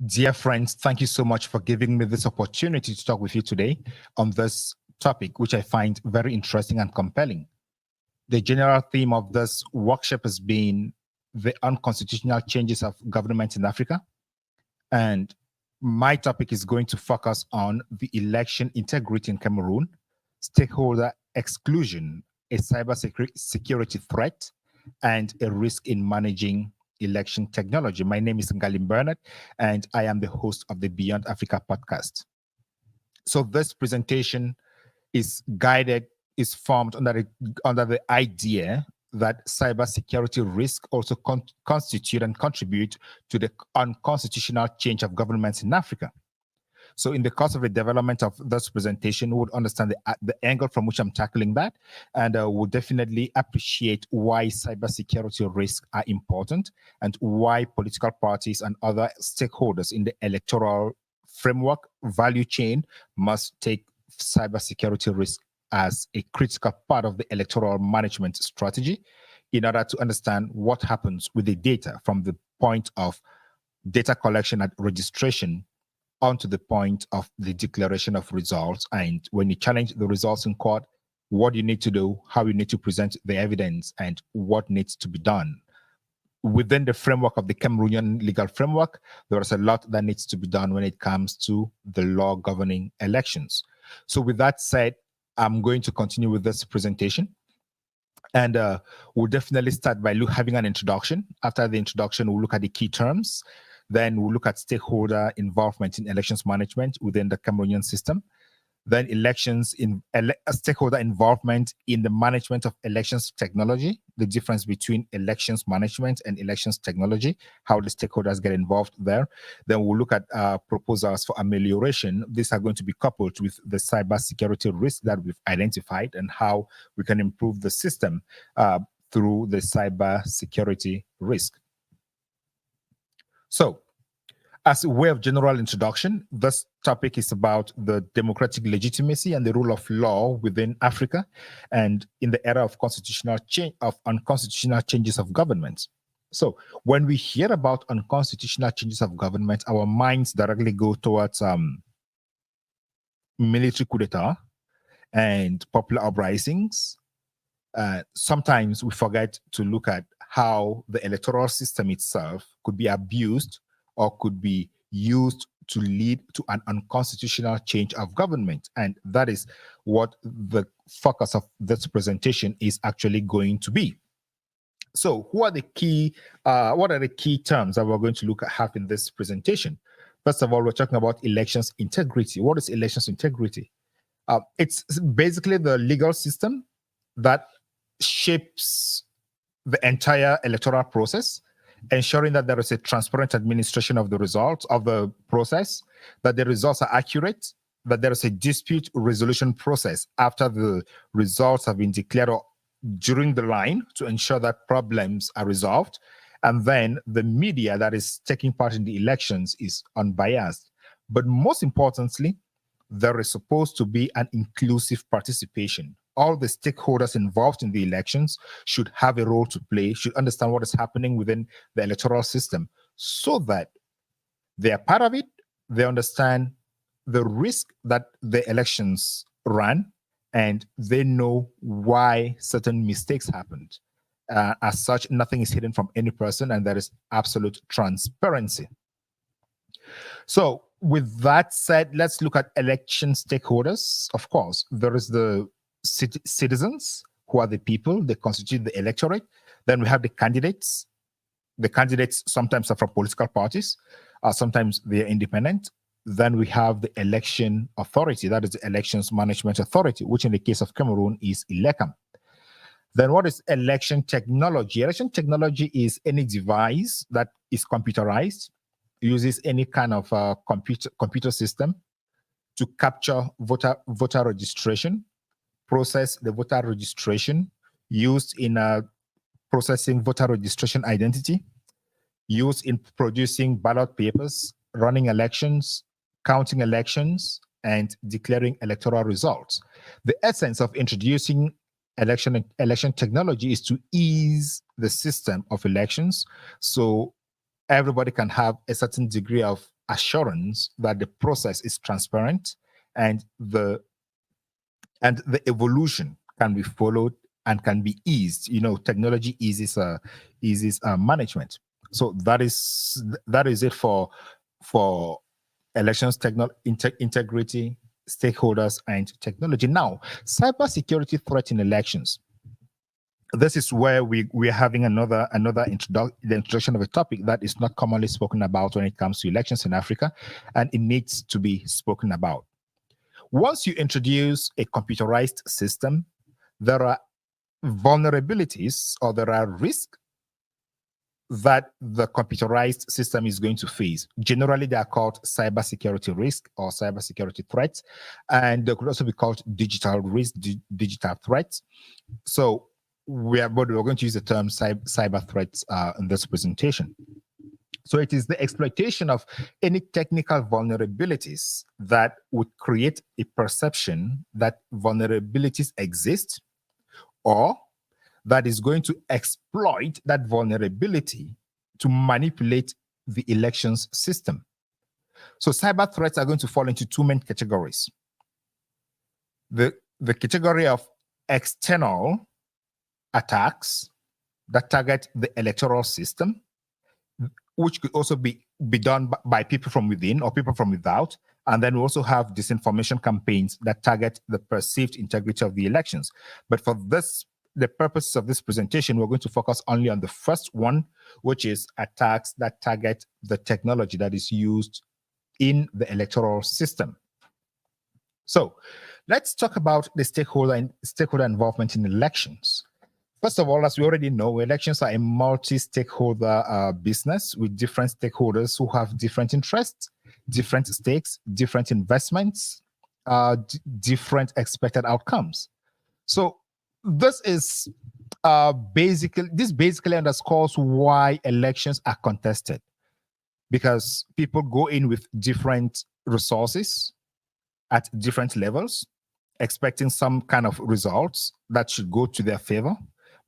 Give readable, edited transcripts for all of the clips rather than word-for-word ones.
Dear friends, thank you so much for giving me this opportunity to talk with you today on this topic, which I find very interesting and compelling. The general theme of this workshop has been the unconstitutional changes of government in Africa. And my topic is going to focus on the election integrity in Cameroon, stakeholder exclusion, a cybersecurity threat, and a risk in managing election technology. My name is Ngalim Bernard, and I am the host of the Beyond Africa podcast. So this presentation is formed under the idea that cybersecurity risk also constitute and contribute to the unconstitutional change of governments in Africa. So in the course of the development of this presentation, we would understand the angle from which I'm tackling that, and we'll definitely appreciate why cybersecurity risks are important and why political parties and other stakeholders in the electoral framework value chain must take cybersecurity risk as a critical part of the electoral management strategy in order to understand what happens with the data from the point of data collection and registration on to the point of the declaration of results. And when you challenge the results in court, what you need to do, how you need to present the evidence, and what needs to be done. Within the framework of the Cameroonian legal framework, there is a lot that needs to be done when it comes to the law governing elections. So with that said, I'm going to continue with this presentation. And we'll definitely start by having an introduction. After the introduction, we'll look at the key terms. Then we'll look at stakeholder involvement in elections management within the Cameroonian system. Then stakeholder involvement in the management of elections technology, the difference between elections management and elections technology, how the stakeholders get involved there. Then we'll look at proposals for amelioration. These are going to be coupled with the cybersecurity risk that we've identified and how we can improve the system through the cybersecurity risk. So, as a way of general introduction, this topic is about the democratic legitimacy and the rule of law within Africa and in the era of unconstitutional changes of government. So when we hear about unconstitutional changes of government, our minds directly go towards military coup d'etat and popular uprisings. Sometimes we forget to look at how the electoral system itself could be abused or could be used to lead to an unconstitutional change of government. And that is what the focus of this presentation is actually going to be. So what are the key terms that we're going to have in this presentation? First of all, we're talking about elections integrity. What is elections integrity? It's basically the legal system that shapes the entire electoral process, ensuring that there is a transparent administration of the results of the process, that the results are accurate, that there is a dispute resolution process after the results have been declared or during the line to ensure that problems are resolved. And then the media that is taking part in the elections is unbiased. But most importantly, there is supposed to be an inclusive participation. All the stakeholders involved in the elections should have a role to play, should understand what is happening within the electoral system so that they are part of it, they understand the risk that the elections run, and they know why certain mistakes happened. As such, nothing is hidden from any person, and there is absolute transparency. So with that said, let's look at election stakeholders. Of course, there is the citizens, who are the people, they constitute the electorate. Then we have the candidates. The candidates sometimes are from political parties, sometimes they are independent. Then we have the election authority, that is the elections management authority, which in the case of Cameroon is ELECAM. Then what is election technology? Election technology is any device that is computerized, uses any kind of computer system to capture voter registration, process the voter registration, used in processing voter registration identity, used in producing ballot papers, running elections, counting elections, and declaring electoral results. The essence of introducing election technology is to ease the system of elections so everybody can have a certain degree of assurance that the process is transparent and the evolution can be followed and can be eased. Technology eases management. So that is it for elections, integrity, stakeholders, and technology. Now, cybersecurity threat in elections. This is where we're having the introduction of a topic that is not commonly spoken about when it comes to elections in Africa, and it needs to be spoken about. Once you introduce a computerized system, there are vulnerabilities or there are risks that the computerized system is going to face. Generally, they are called cybersecurity risk or cybersecurity threats, and they could also be called digital risk, digital threats. So we're going to use the term cyber threats in this presentation. So it is the exploitation of any technical vulnerabilities that would create a perception that vulnerabilities exist, or that is going to exploit that vulnerability to manipulate the elections system. So cyber threats are going to fall into two main categories. The category of external attacks that target the electoral system, which could also be done by people from within or people from without. And then we also have disinformation campaigns that target the perceived integrity of the elections. But for the purposes of this presentation, we're going to focus only on the first one, which is attacks that target the technology that is used in the electoral system. So let's talk about the stakeholder involvement in elections. First of all, as we already know, elections are a multi-stakeholder business with different stakeholders who have different interests, different stakes, different investments, different expected outcomes. So this basically underscores why elections are contested, because people go in with different resources at different levels, expecting some kind of results that should go to their favor.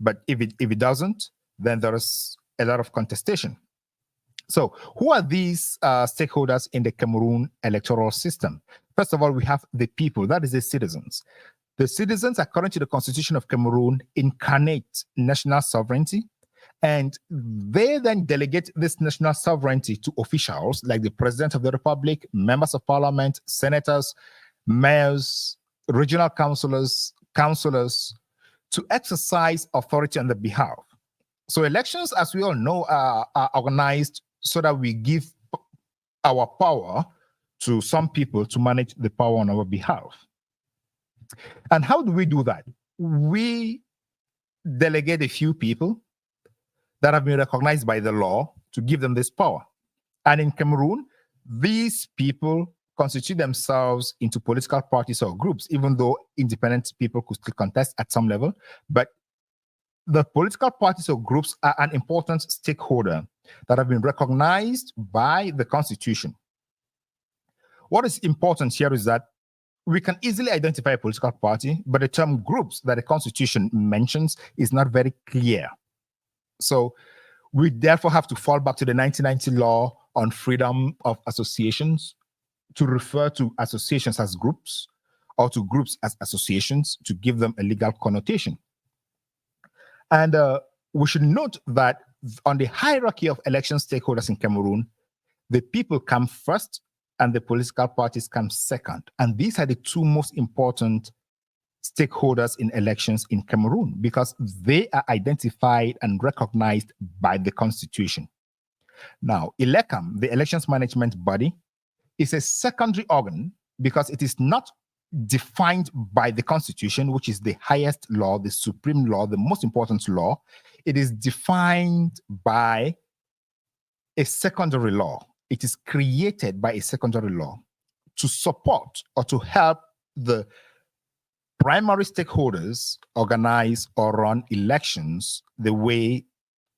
But if it doesn't, then there is a lot of contestation. So who are these stakeholders in the Cameroon electoral system? First of all, we have the people, that is the citizens. The citizens, according to the Constitution of Cameroon, incarnate national sovereignty, and they then delegate this national sovereignty to officials like the President of the Republic, members of parliament, senators, mayors, regional councillors, to exercise authority on their behalf. So elections, as we all know, are organized so that we give our power to some people to manage the power on our behalf. And how do we do that? We delegate a few people that have been recognized by the law to give them this power. And in Cameroon, these people constitute themselves into political parties or groups, even though independent people could still contest at some level. But the political parties or groups are an important stakeholder that have been recognized by the Constitution. What is important here is that we can easily identify a political party, but the term groups that the Constitution mentions is not very clear. So we therefore have to fall back to the 1990 law on freedom of associations to refer to associations as groups or to groups as associations to give them a legal connotation. And we should note that on the hierarchy of election stakeholders in Cameroon, the people come first and the political parties come second. And these are the two most important stakeholders in elections in Cameroon because they are identified and recognized by the Constitution. Now, ELECAM, the elections management body, is a secondary organ because it is not defined by the Constitution, which is the highest law, the supreme law, the most important law. It is defined by a secondary law. It is created by a secondary law to support or to help the primary stakeholders organize or run elections the way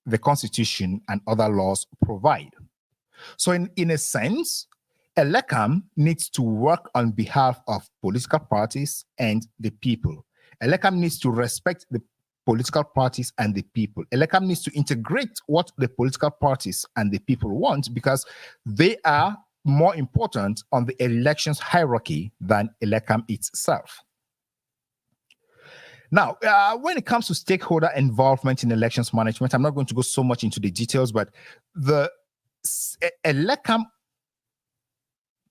the Constitution and other laws provide. So in a sense, ELECAM needs to work on behalf of political parties and the people. ELECAM needs to respect the political parties and the people. ELECAM needs to integrate what the political parties and the people want because they are more important on the elections hierarchy than ELECAM itself. Now, when it comes to stakeholder involvement in elections management, I'm not going to go so much into the details, but the ELECAM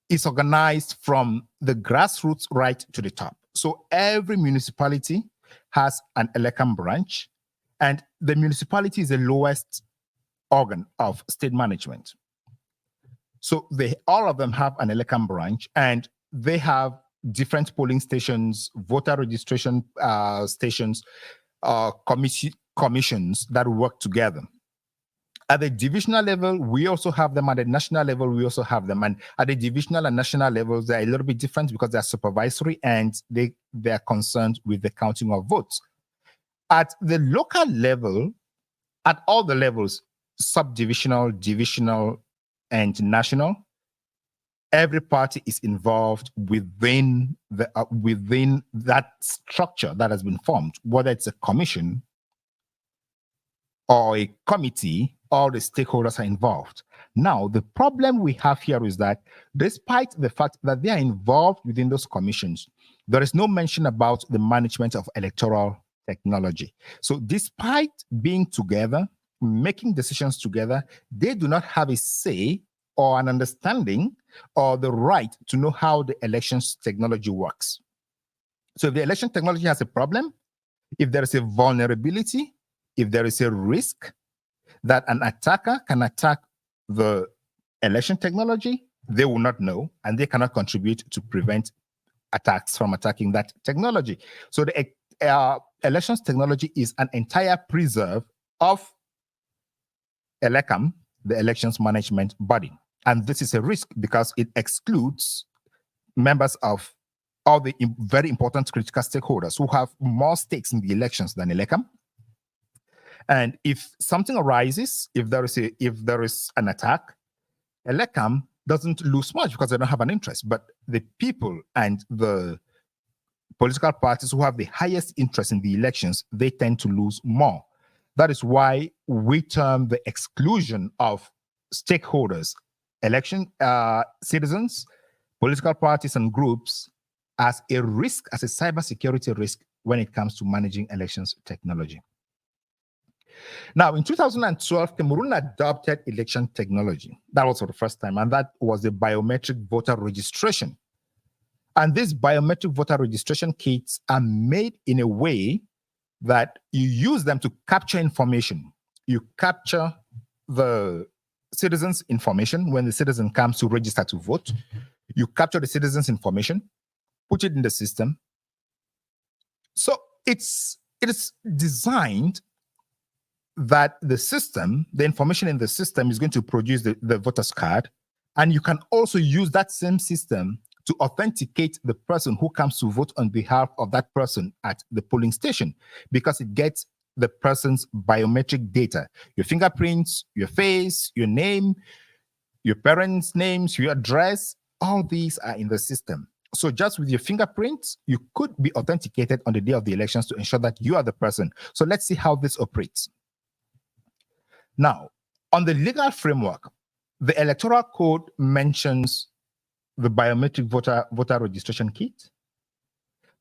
is organized from the grassroots right to the top. So every municipality has an ELECAM branch, and the municipality is the lowest organ of state management. So all of them have an ELECAM branch, and they have different polling stations, voter registration stations, commissions that work together. At the divisional level, we also have them. At the national level, we also have them. And at the divisional and national levels, they're a little bit different because they're supervisory and they're concerned with the counting of votes. At the local level, at all the levels, subdivisional, divisional, and national, every party is involved within that structure that has been formed, whether it's a commission or a committee. All the stakeholders are involved. Now, the problem we have here is that despite the fact that they are involved within those commissions, there is no mention about the management of electoral technology. So despite being together, making decisions together, they do not have a say or an understanding or the right to know how the elections technology works. So if the election technology has a problem, if there is a vulnerability, if there is a risk that an attacker can attack the election technology, they will not know, and they cannot contribute to prevent attacks from attacking that technology. So the elections technology is an entire preserve of ELECAM, the elections management body. And this is a risk because it excludes members of all the very important critical stakeholders who have more stakes in the elections than ELECAM. And if something arises, if there is an attack, ELECAM doesn't lose much because they don't have an interest. But the people and the political parties who have the highest interest in the elections, they tend to lose more. That is why we term the exclusion of stakeholders, election citizens, political parties and groups as a risk, as a cybersecurity risk when it comes to managing elections technology. Now, in 2012, Cameroon adopted election technology. That was for the first time, and that was the biometric voter registration. And these biometric voter registration kits are made in a way that you use them to capture information. You capture the citizens' information when the citizen comes to register to vote. You capture the citizens' information, put it in the system. So it is designed that the information in the system is going to produce the voter's card. And you can also use that same system to authenticate the person who comes to vote on behalf of that person at the polling station, because it gets the person's biometric data, your fingerprints, your face, your name, your parents' names, your address, all these are in the system. So just with your fingerprints, you could be authenticated on the day of the elections to ensure that you are the person. So let's see how this operates. Now, on the legal framework, the Electoral Code mentions the biometric voter registration kit,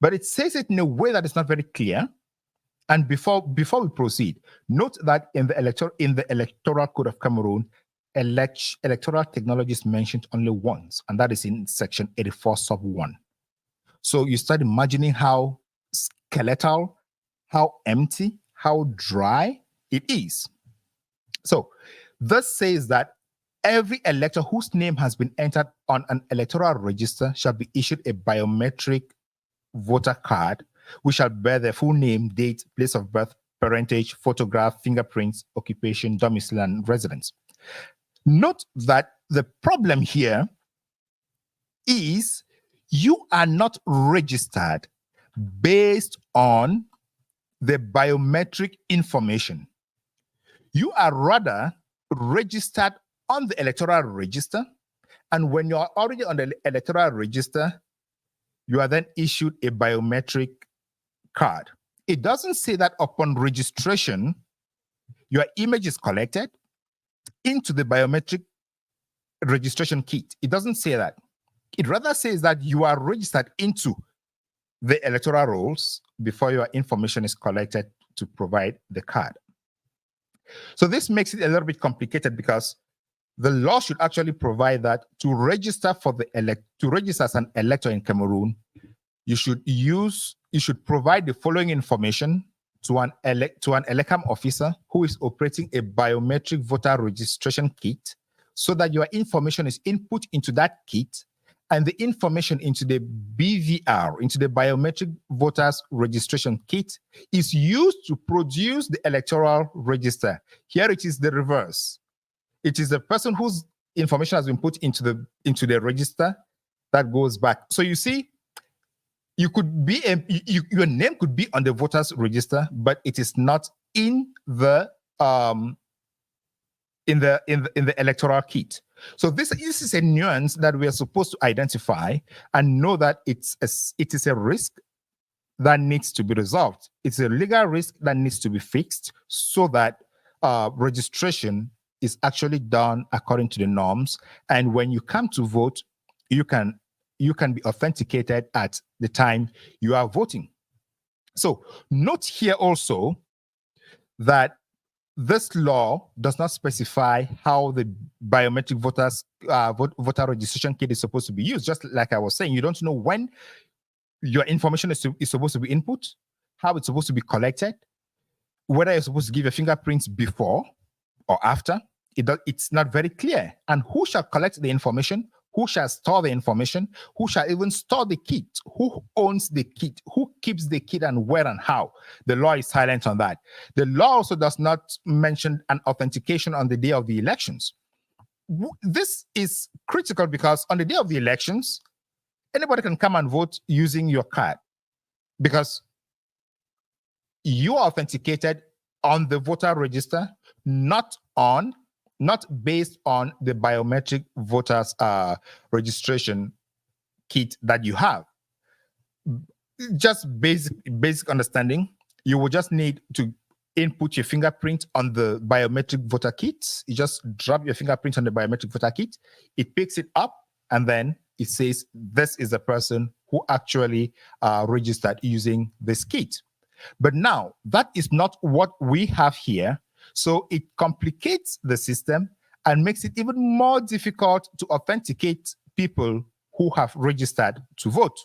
but it says it in a way that is not very clear. And before we proceed, note that in the Electoral Code of Cameroon, electoral technology is mentioned only once, and that is in section 84 sub 1. So you start imagining how skeletal, how empty, how dry it is. So this says that every elector whose name has been entered on an electoral register shall be issued a biometric voter card, which shall bear their full name, date, place of birth, parentage, photograph, fingerprints, occupation, domicile, and residence. Note that the problem here is you are not registered based on the biometric information. You are rather registered on the electoral register, and when you are already on the electoral register, you are then issued a biometric card. It doesn't say that upon registration, your image is collected into the biometric registration kit. It doesn't say that. It rather says that you are registered into the electoral rolls before your information is collected to provide the card. So this makes it a little bit complicated because the law should actually provide that to register for the to register as an elector in Cameroon, you should provide the following information to an elecam officer who is operating a biometric voter registration kit, so that your information is input into that kit, and the information into the BVR, into the biometric voters registration kit, is used to produce the electoral register. Here it is the reverse. It is the person whose information has been put into the register that goes back. So you see, you could be your name could be on the voters register, but it is not in the electoral kit. So this is a nuance that we are supposed to identify and know that it is a risk that needs to be resolved. It's a legal risk that needs to be fixed so that registration is actually done according to the norms. And when you come to vote, you can be authenticated at the time you are voting. So note here also that this law does not specify how the biometric voter registration kit is supposed to be used. Just like I was saying, you don't know when your information is supposed to be input, how it's supposed to be collected, whether you're supposed to give your fingerprints before or after. It's not very clear. And who shall collect the information? Who shall store the information? Who shall even store the kit? Who owns the kit? Who keeps the kit, and where and how? The law is silent on that. The law also does not mention an authentication on the day of the elections. This is critical because on the day of the elections, anybody can come and vote using your card because you are authenticated on the voter register, not based on the biometric voters registration kit that you have. Just basic understanding, you will just need to input your fingerprint on the biometric voter kit. You just drop your fingerprint on the biometric voter kit, it picks it up, and then it says this is the person who actually registered using this kit. But now, that is not what we have here. So it complicates the system and makes it even more difficult to authenticate people who have registered to vote.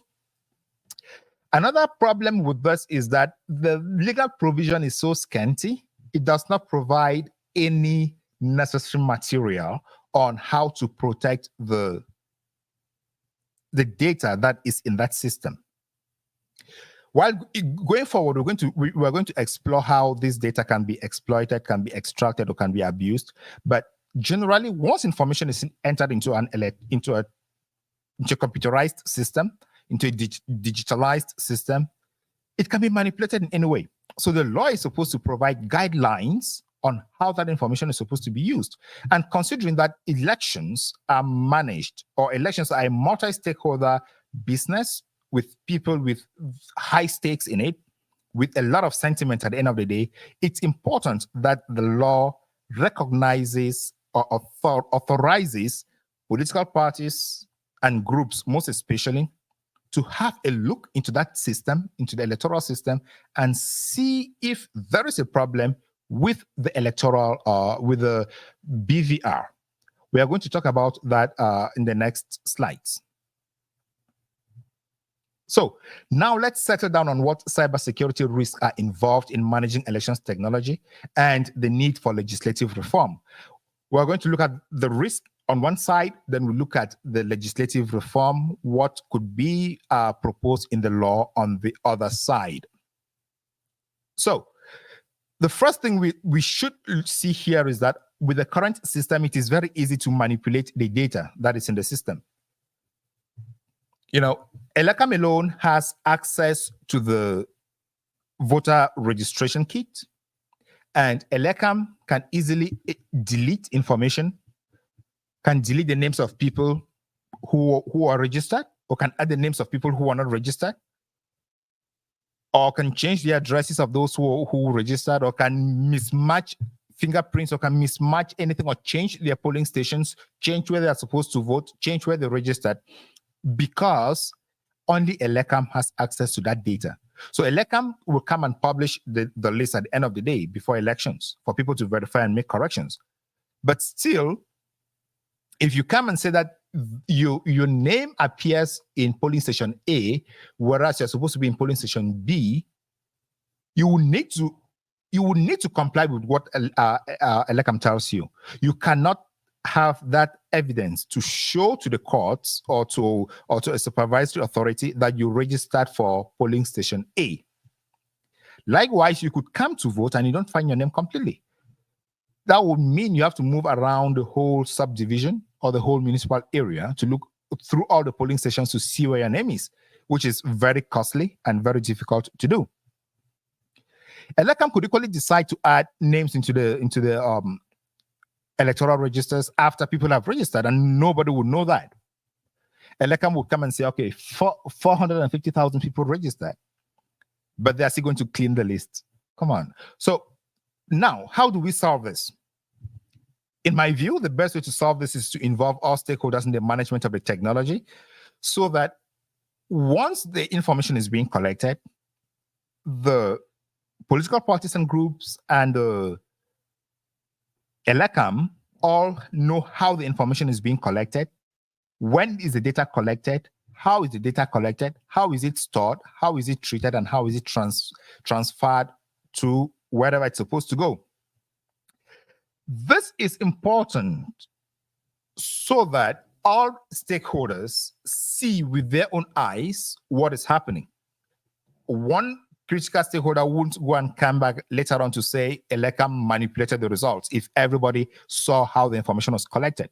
Another problem with this is that the legal provision is so scanty, it does not provide any necessary material on how to protect the data that is in that system. While going forward, we're going to explore how this data can be exploited, can be extracted, or can be abused. But generally, once information is entered into a computerized system, into a digitalized system, it can be manipulated in any way. So the law is supposed to provide guidelines on how that information is supposed to be used. And considering that elections are managed, or elections are a multi-stakeholder business, with people with high stakes in it, with a lot of sentiment at the end of the day, it's important that the law recognizes or authorizes political parties and groups, most especially, to have a look into that system, into the electoral system, and see if there is a problem with the electoral, with the BVR. We are going to talk about that in the next slides. So now let's settle down on what cybersecurity risks are involved in managing elections technology and the need for legislative reform. We're going to look at the risk on one side, then we look at the legislative reform, what could be proposed in the law on the other side. So the first thing we should see here is that with the current system, it is very easy to manipulate the data that is in the system. You know, Elecam alone has access to the voter registration kit, and Elecam can easily delete information, can delete the names of people who are registered, or can add the names of people who are not registered, or can change the addresses of those who registered, or can mismatch fingerprints or can mismatch anything or change their polling stations, change where they are supposed to vote, change where they registered, because only Elecam has access to that data. So Elecam will come and publish the list at the end of the day before elections for people to verify and make corrections. But still, if you come and say that your name appears in polling station A, whereas you're supposed to be in polling station B, you will need to comply with what Elecam tells you. You cannot have that evidence to show to the courts or to a supervisory authority that you registered for polling station A. Likewise, you could come to vote and you don't find your name completely. That would mean you have to move around the whole subdivision or the whole municipal area to look through all the polling stations to see where your name is, which is very costly and very difficult to do. Elecam could equally decide to add names into the electoral registers after people have registered, and nobody would know that. Elecam would come and say, okay, 450,000 people registered, but they're still going to clean the list. Come on. So now, how do we solve this? In my view, the best way to solve this is to involve all stakeholders in the management of the technology, so that once the information is being collected, the political parties and groups and the Elecam all know how the information is being collected, when is the data collected, how is the data collected, how is it stored, how is it treated, and how is it transferred to wherever it's supposed to go. This is important so that all stakeholders see with their own eyes what is happening. One critical stakeholder won't go and come back later on to say Elecam manipulated the results if everybody saw how the information was collected.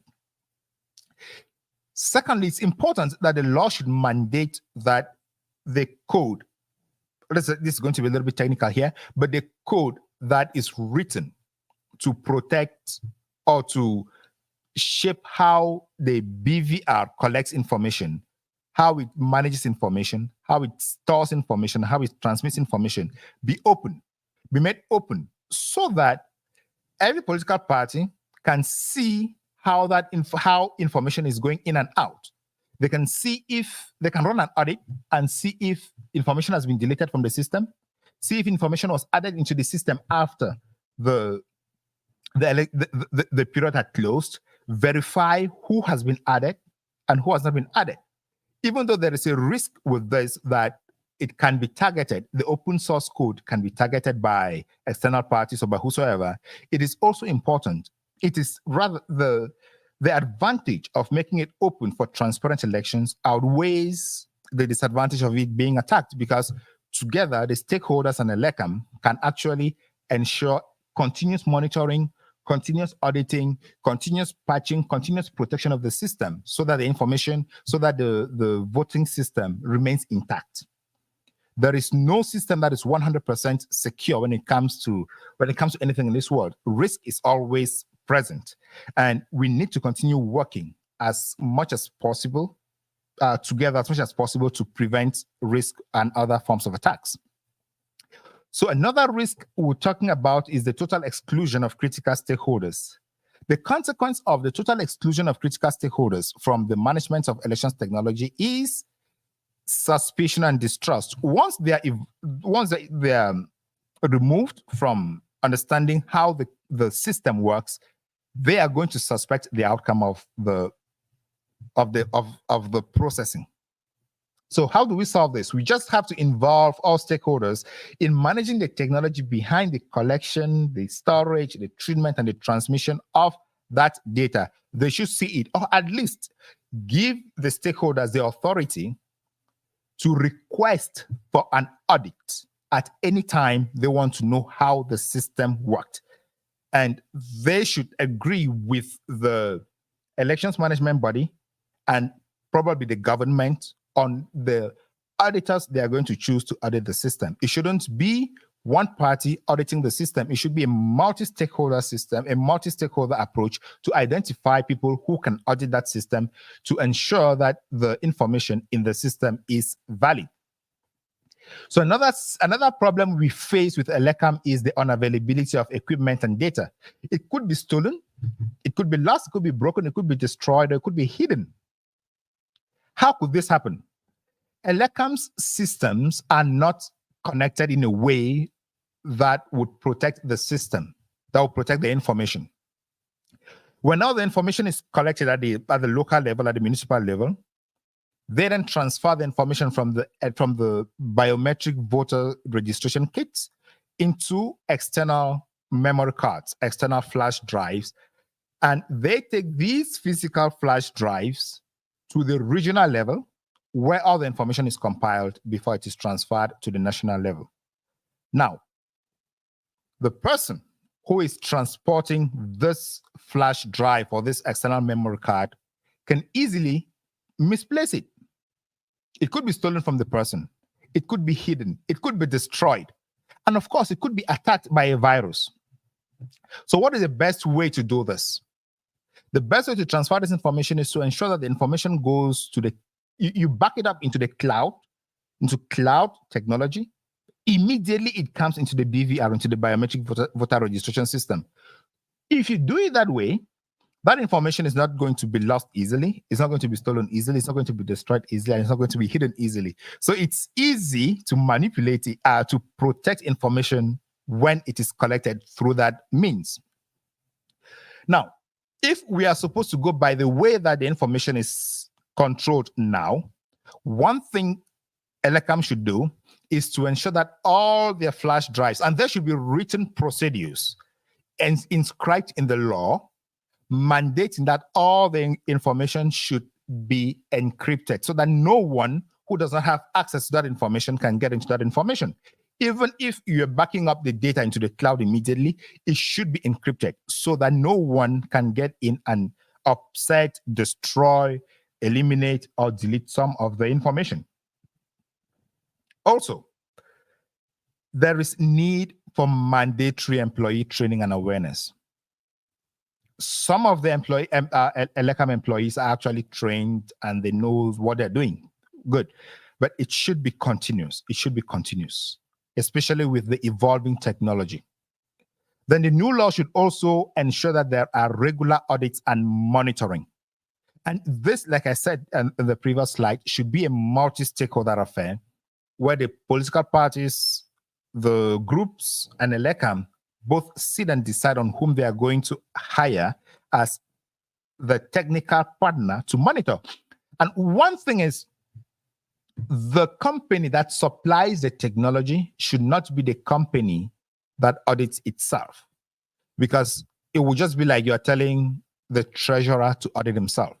Secondly, it's important that the law should mandate that the code, this is going to be a little bit technical here, but the code that is written to protect or to shape how the BVR collects information, how it manages information, how it stores information, how it transmits information, be made open, so that every political party can see how how information is going in and out. They can see if they can run an audit and see if information has been deleted from the system, see if information was added into the system after the period had closed, verify who has been added and who has not been added. Even though there is a risk with this that it can be targeted, the open source code can be targeted by external parties or by whosoever, it is also important. It is rather the advantage of making it open for transparent elections outweighs the disadvantage of it being attacked, because together the stakeholders and Elecam can actually ensure continuous monitoring, continuous auditing, continuous patching, continuous protection of the system, so that the information, so that the voting system remains intact. There is no system that is 100% secure when it comes to anything in this world. Risk is always present, and we need to continue working as much as possible together, as much as possible, to prevent risk and other forms of attacks. So another risk we're talking about is the total exclusion of critical stakeholders. The consequence of the total exclusion of critical stakeholders from the management of elections technology is suspicion and distrust. Once they are removed from understanding how the system works, they are going to suspect the outcome of the processing. So how do we solve this? We just have to involve all stakeholders in managing the technology behind the collection, the storage, the treatment, and the transmission of that data. They should see it, or at least give the stakeholders the authority to request for an audit at any time they want to know how the system worked. And they should agree with the elections management body and probably the government on the auditors they are going to choose to audit the system. It shouldn't be one party auditing the system. It should be a multi-stakeholder system, a multi-stakeholder approach to identify people who can audit that system to ensure that the information in the system is valid. So another problem we face with Elecam is the unavailability of equipment and data. It could be stolen, it could be lost, it could be broken, it could be destroyed, or it could be hidden. How could this happen? Elecam's systems are not connected in a way that would protect the system, that would protect the information. When all the information is collected at the local level, at the municipal level, they then transfer the information from the biometric voter registration kits into external memory cards, external flash drives, and they take these physical flash drives to the regional level where all the information is compiled before it is transferred to the national level. Now, the person who is transporting this flash drive or this external memory card can easily misplace it. It could be stolen from the person. It could be hidden. It could be destroyed. And of course, it could be attacked by a virus. So what is the best way to do this? The best way to transfer this information is to ensure that the information goes to you back it up into the cloud, into cloud technology. Immediately it comes into the BVR, into the biometric voter registration system. If you do it that way, that information is not going to be lost easily. It's not going to be stolen easily. It's not going to be destroyed easily. And it's not going to be hidden easily. So it's easy to manipulate it, to protect information when it is collected through that means. Now, if we are supposed to go by the way that the information is controlled now, one thing Elecam should do is to ensure that all their flash drives, and there should be written procedures and inscribed in the law, mandating that all the information should be encrypted so that no one who does not have access to that information can get into that information. Even if you're backing up the data into the cloud immediately, it should be encrypted so that no one can get in and upset, destroy, eliminate, or delete some of the information. Also, there is need for mandatory employee training and awareness. Some of the Elecam employees are actually trained and they know what they're doing. Good. But it should be continuous. It should be continuous, especially with the evolving technology. Then the new law should also ensure that there are regular audits and monitoring. And this, like I said in the previous slide, should be a multi-stakeholder affair where the political parties, the groups, and Elecam both sit and decide on whom they are going to hire as the technical partner to monitor. And one thing is, the company that supplies the technology should not be the company that audits itself, because it will just be like you're telling the treasurer to audit himself,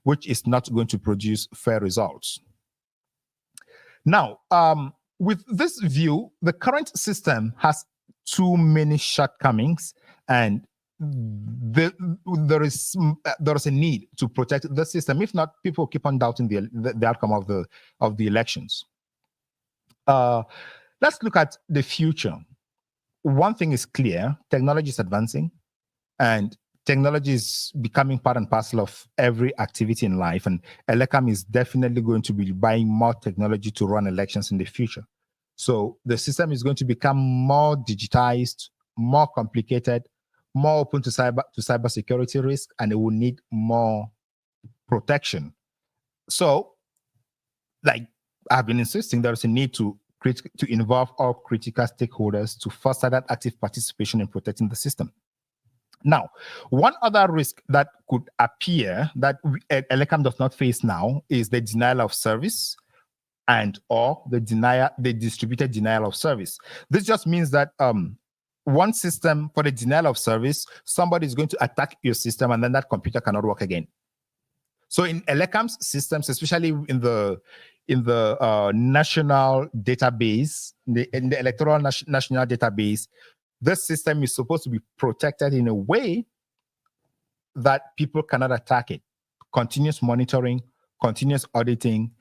which is not going to produce fair results. Now, with this view, the current system has too many shortcomings, and there is a need to protect the system. If not, people keep on doubting the outcome of the elections. Let's look at the future. One thing is clear: technology is advancing, and technology is becoming part and parcel of every activity in life. And Elecam is definitely going to be buying more technology to run elections in the future. So the system is going to become more digitized, more complicated, more open to cybersecurity risk, and it will need more protection. So, like I've been insisting, there is a need to involve all critical stakeholders to foster that active participation in protecting the system. Now, one other risk that could appear that Elecam does not face now is the denial of service or the distributed denial of service. This just means that one system, for the denial of service, somebody is going to attack your system and then that computer cannot work again. So in Elecam's systems, especially in the national database, in the electoral national database, this system is supposed to be protected in a way that people cannot attack it. Continuous monitoring, continuous auditing,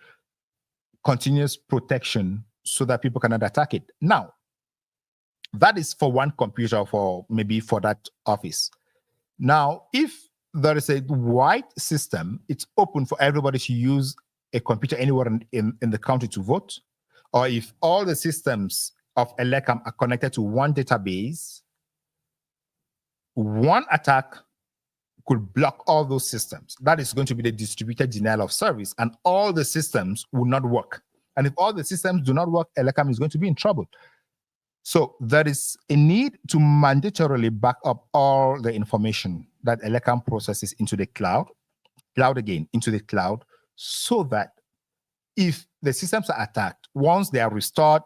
continuous protection so that people cannot attack it. Now, that is for one computer, maybe for that office. Now, if there is a wide system, it's open for everybody to use a computer anywhere in the country to vote. or if all the systems of Elecam are connected to one database, one attack could block all those systems. That is going to be the distributed denial of service, and all the systems will not work. And if all the systems do not work, Elecam is going to be in trouble. So there is a need to mandatorily back up all the information that Elecam processes into the cloud into the cloud, so that if the systems are attacked, once they are restored,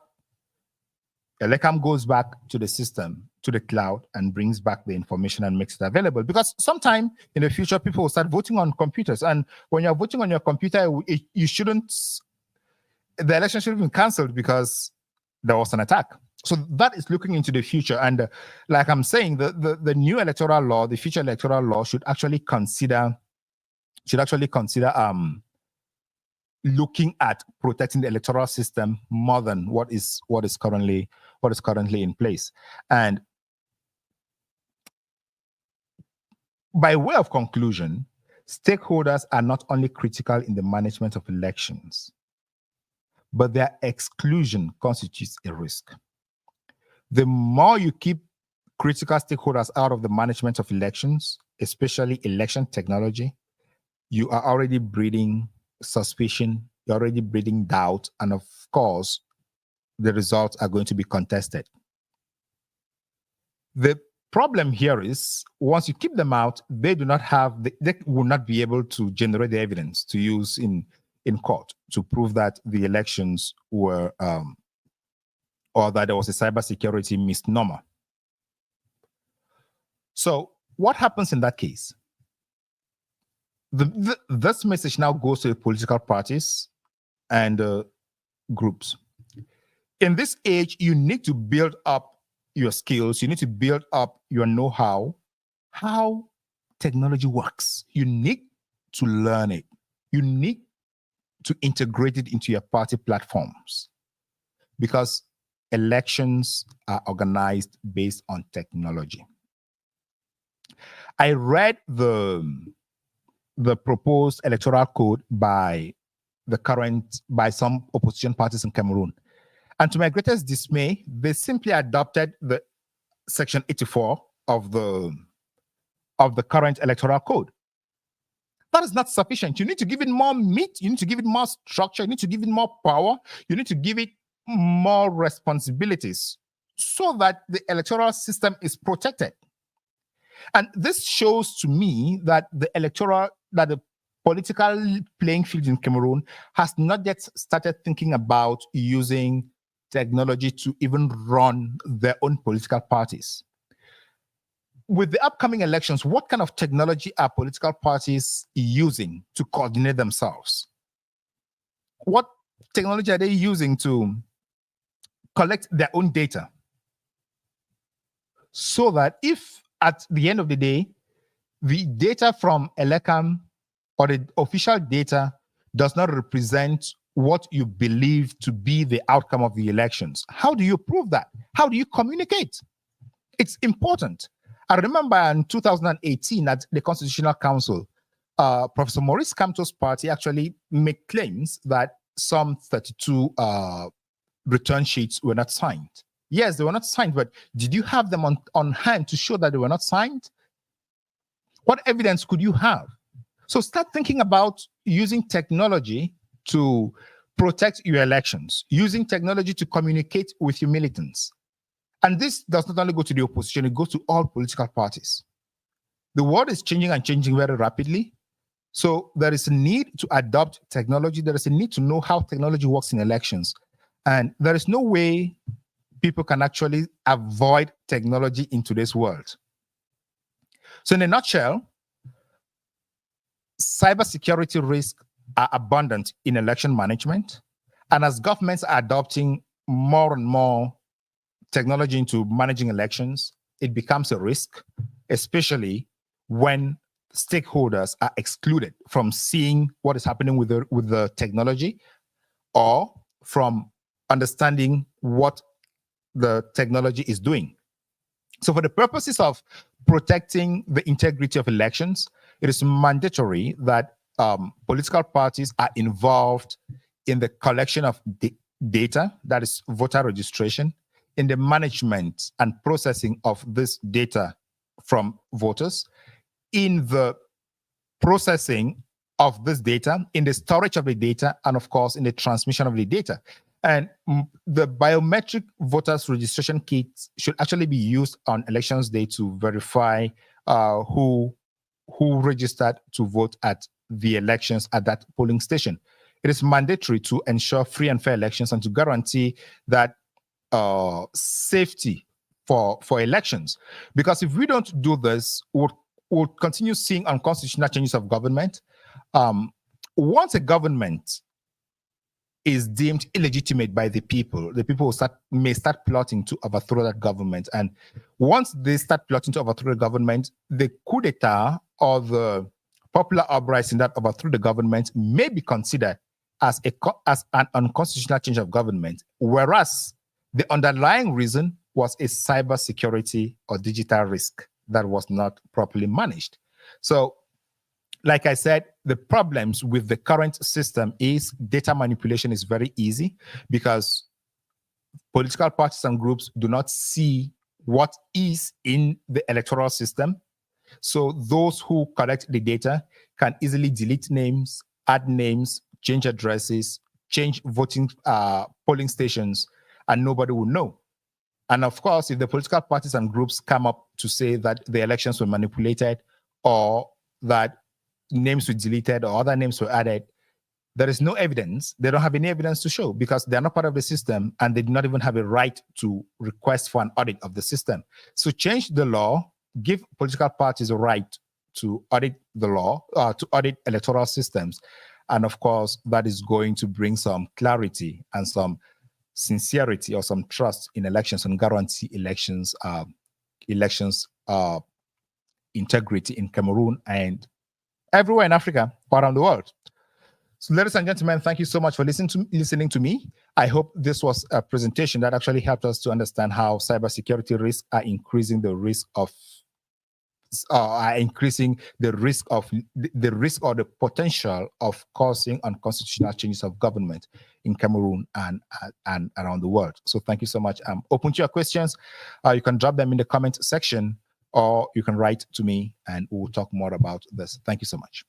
Elecam goes back to the system, to the cloud, and brings back the information and makes it available. Because sometime in the future, people will start voting on computers. And when you're voting on your computer, you shouldn't, the election should have been cancelled because there was an attack. So that is looking into the future. And like I'm saying, the new electoral law, the future electoral law should actually consider looking at protecting the electoral system more than what is currently in place. And by way of conclusion, stakeholders are not only critical in the management of elections, but their exclusion constitutes a risk. The more you keep critical stakeholders out of the management of elections, especially election technology, you are already breeding suspicion, you're already breeding doubt, and of course, the results are going to be contested. The problem here is, once you keep them out, they do not have, they will not be able to generate the evidence to use in court to prove that the elections were, or that there was a cybersecurity misnomer. So what happens in that case? This message now goes to the political parties and groups. In this age, you need to build up your skills. You need to build up your know-how, how technology works. You need to learn it. You need to integrate it into your party platforms, because elections are organized based on technology. I read the proposed electoral code by some opposition parties in Cameroon. And to my greatest dismay, they simply adopted the section 84 of the current electoral code. That is not sufficient. You need to give it more meat. You need to give it more structure. You need to give it more power. You need to give it more responsibilities so that the electoral system is protected. And this shows to me that the political playing field in Cameroon has not yet started thinking about using technology to even run their own political parties. With the upcoming elections, what kind of technology are political parties using to coordinate themselves? What technology are they using to collect their own data? So that if at the end of the day, the data from Elecam or the official data does not represent what you believe to be the outcome of the elections, how do you prove that? How do you communicate? It's important. I remember in 2018 at the Constitutional Council, Professor Maurice Kamto's party actually made claims that some 32 return sheets were not signed. Yes, they were not signed, but did you have them on hand to show that they were not signed? What evidence could you have? So start thinking about using technology to protect your elections, using technology to communicate with your militants. And this does not only go to the opposition, it goes to all political parties. The world is changing and changing very rapidly. So there is a need to adopt technology. There is a need to know how technology works in elections. And there is no way people can actually avoid technology in today's world. So in a nutshell, cybersecurity risks are abundant in election management. And as governments are adopting more and more technology into managing elections, it becomes a risk, especially when stakeholders are excluded from seeing what is happening with the technology, or from understanding what the technology is doing. So for the purposes of protecting the integrity of elections, it is mandatory that political parties are involved in the collection of data, that is voter registration, in the management and processing of this data from voters, in the processing of this data, in the storage of the data, and of course, in the transmission of the data. And the biometric voters registration kits should actually be used on elections day to verify who registered to vote at the elections at that polling station. It is mandatory to ensure free and fair elections and to guarantee that safety for elections. Because if we don't do this, we'll continue seeing unconstitutional changes of government. Once a government is deemed illegitimate by the people may start plotting to overthrow that government. And once they start plotting to overthrow the government, the coup d'etat or the popular uprising that overthrew the government may be considered as an unconstitutional change of government, whereas the underlying reason was a cybersecurity or digital risk that was not properly managed. So, like I said, the problems with the current system is data manipulation is very easy because political parties and groups do not see what is in the electoral system. So those who collect the data can easily delete names, add names, change addresses, change voting polling stations, and nobody will know. And of course, if the political parties and groups come up to say that the elections were manipulated or that names were deleted or other names were added, there is no evidence. They don't have any evidence to show because they're not part of the system and they do not even have a right to request for an audit of the system. So change the law, give political parties a right to audit the law, to audit electoral systems. And of course, that is going to bring some clarity and some sincerity or some trust in elections and guarantee elections integrity in Cameroon and everywhere in Africa, around the world. So, ladies and gentlemen, thank you so much for listening to me. I hope this was a presentation that actually helped us to understand how cybersecurity risks are increasing the risk of the risk or the potential of causing unconstitutional changes of government in Cameroon and around the world. So thank you so much. I'm open to your questions. You can drop them in the comment section or you can write to me and we'll talk more about this. Thank you so much.